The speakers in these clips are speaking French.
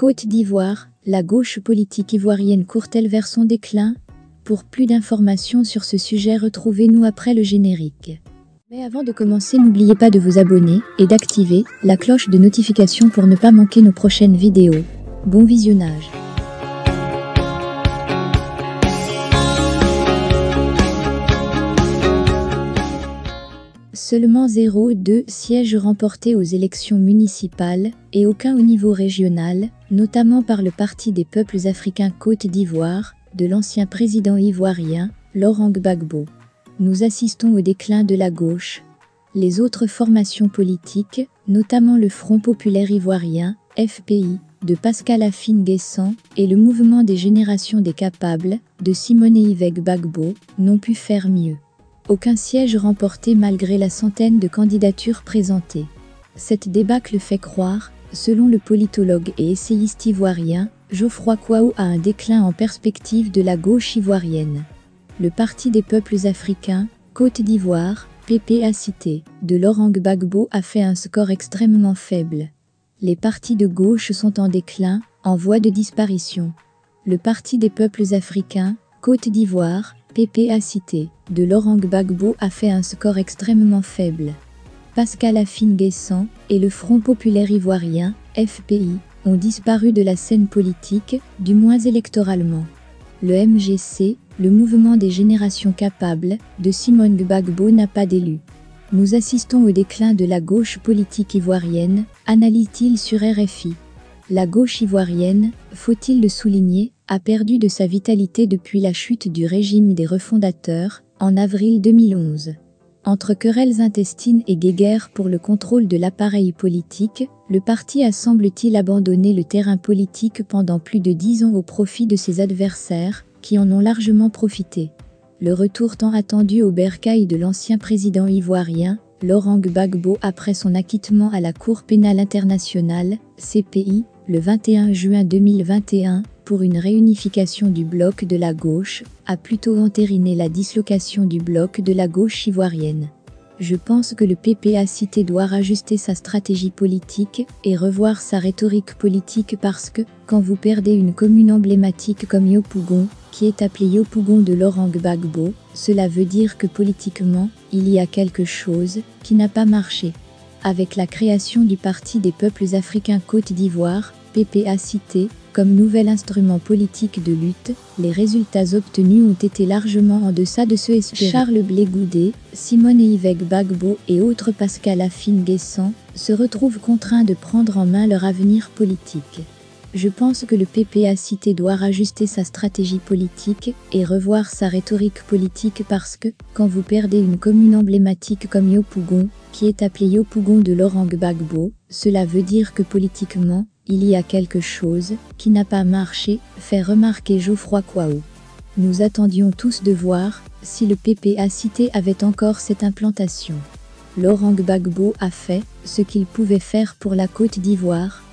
Côte d'Ivoire, la gauche politique ivoirienne court-elle vers son déclin? Pour plus d'informations sur ce sujet, retrouvez-nous après le générique. Mais avant de commencer, n'oubliez pas de vous abonner et d'activer la cloche de notification pour ne pas manquer nos prochaines vidéos. Bon visionnage. Seulement 0,2 sièges remportés aux élections municipales et aucun au niveau régional, notamment par le Parti des peuples africains Côte d'Ivoire, de l'ancien président ivoirien, Laurent Gbagbo. Nous assistons au déclin de la gauche. Les autres formations politiques, notamment le Front populaire ivoirien, FPI, de Pascal Afine-Guessant, et le mouvement des générations des capables, de Simone Yves Gbagbo, n'ont pu faire mieux. Aucun siège remporté malgré la centaine de candidatures présentées. Cette débâcle fait croire, selon le politologue et essayiste ivoirien, Geoffroy Kwaou, à un déclin en perspective de la gauche ivoirienne. Le Parti des peuples africains, Côte d'Ivoire, PPACT, de Laurent Gbagbo a fait un score extrêmement faible. Les partis de gauche sont en déclin, en voie de disparition. Le Parti des peuples africains, Côte d'Ivoire, PPACT, de Laurent Gbagbo a fait un score extrêmement faible. Pascal Afine-Guessant et le Front populaire ivoirien, FPI, ont disparu de la scène politique, du moins électoralement. Le MGC, le mouvement des générations capables, de Simone Gbagbo n'a pas d'élu. Nous assistons au déclin de la gauche politique ivoirienne, analyse-t-il sur RFI. La gauche ivoirienne, faut-il le souligner, a perdu de sa vitalité depuis la chute du régime des refondateurs, en avril 2011. Entre querelles intestines et guéguerres pour le contrôle de l'appareil politique, le parti a semble-t-il abandonné le terrain politique pendant plus de 10 ans au profit de ses adversaires, qui en ont largement profité. Le retour tant attendu au bercail de l'ancien président ivoirien, Laurent Gbagbo, après son acquittement à la Cour pénale internationale, CPI, le 21 juin 2021, pour une réunification du bloc de la gauche, a plutôt entériné la dislocation du bloc de la gauche ivoirienne. Je pense que le PPACT doit rajuster sa stratégie politique et revoir sa rhétorique politique parce que, quand vous perdez une commune emblématique comme Yopougon, qui est appelée Yopougon de Laurent Gbagbo, cela veut dire que politiquement, il y a quelque chose qui n'a pas marché. Avec la création du Parti des peuples africains Côte d'Ivoire, PPACT, comme nouvel instrument politique de lutte, les résultats obtenus ont été largement en deçà de ceux espérés. Charles Blé Goudé, Simone Yves Gbagbo et autres Pascal Afine-Guessant se retrouvent contraints de prendre en main leur avenir politique. Je pense que le PPACT doit rajuster sa stratégie politique et revoir sa rhétorique politique parce que, quand vous perdez une commune emblématique comme Yopougon, qui est appelée Yopougon de Laurent Gbagbo, cela veut dire que politiquement, il y a quelque chose qui n'a pas marché, fait remarquer Geoffroy Kwaou. Nous attendions tous de voir si le PPACT avait encore cette implantation. Laurent Gbagbo a fait ce qu'il pouvait faire pour la Côte d'Ivoire.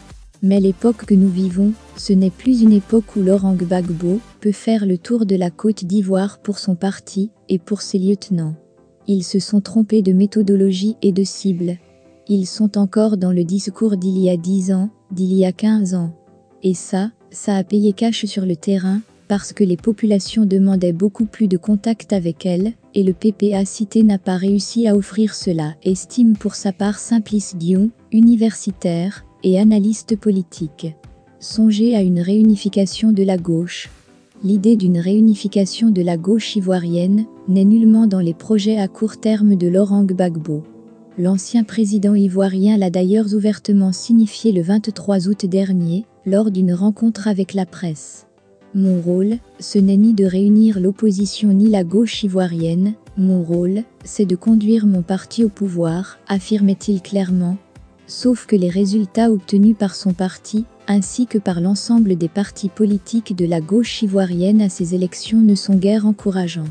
Mais l'époque que nous vivons, ce n'est plus une époque où Laurent Gbagbo peut faire le tour de la Côte d'Ivoire pour son parti et pour ses lieutenants. Ils se sont trompés de méthodologie et de cible. Ils sont encore dans le discours d'il y a 10 ans, d'il y a 15 ans. Et ça a payé cash sur le terrain, parce que les populations demandaient beaucoup plus de contact avec elles, et le PPACT n'a pas réussi à offrir cela, estime pour sa part Simplice Dion, universitaire et analyste politique. Songez à une réunification de la gauche. L'idée d'une réunification de la gauche ivoirienne n'est nullement dans les projets à court terme de Laurent Gbagbo. L'ancien président ivoirien l'a d'ailleurs ouvertement signifié le 23 août dernier, lors d'une rencontre avec la presse. Mon rôle, ce n'est ni de réunir l'opposition ni la gauche ivoirienne, mon rôle, c'est de conduire mon parti au pouvoir, affirmait-il clairement. Sauf que les résultats obtenus par son parti, ainsi que par l'ensemble des partis politiques de la gauche ivoirienne à ces élections ne sont guère encourageants.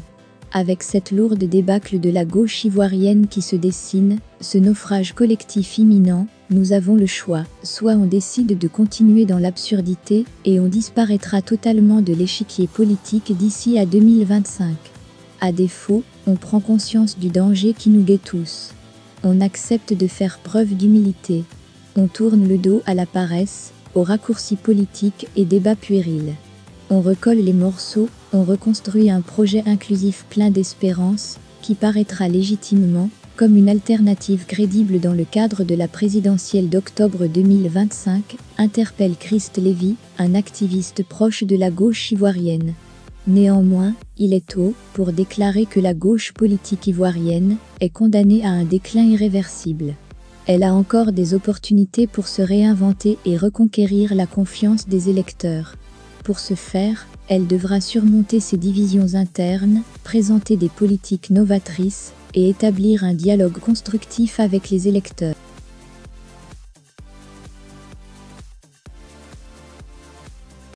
Avec cette lourde débâcle de la gauche ivoirienne qui se dessine, ce naufrage collectif imminent, nous avons le choix, soit on décide de continuer dans l'absurdité, et on disparaîtra totalement de l'échiquier politique d'ici à 2025. À défaut, on prend conscience du danger qui nous guette tous. On accepte de faire preuve d'humilité. On tourne le dos à la paresse, aux raccourcis politiques et débats puérils. On recolle les morceaux, on reconstruit un projet inclusif plein d'espérance, qui paraîtra légitimement comme une alternative crédible dans le cadre de la présidentielle d'octobre 2025, interpelle Christ Lévy, un activiste proche de la gauche ivoirienne. Néanmoins, il est tôt pour déclarer que la gauche politique ivoirienne est condamnée à un déclin irréversible. Elle a encore des opportunités pour se réinventer et reconquérir la confiance des électeurs. Pour ce faire, elle devra surmonter ses divisions internes, présenter des politiques novatrices et établir un dialogue constructif avec les électeurs.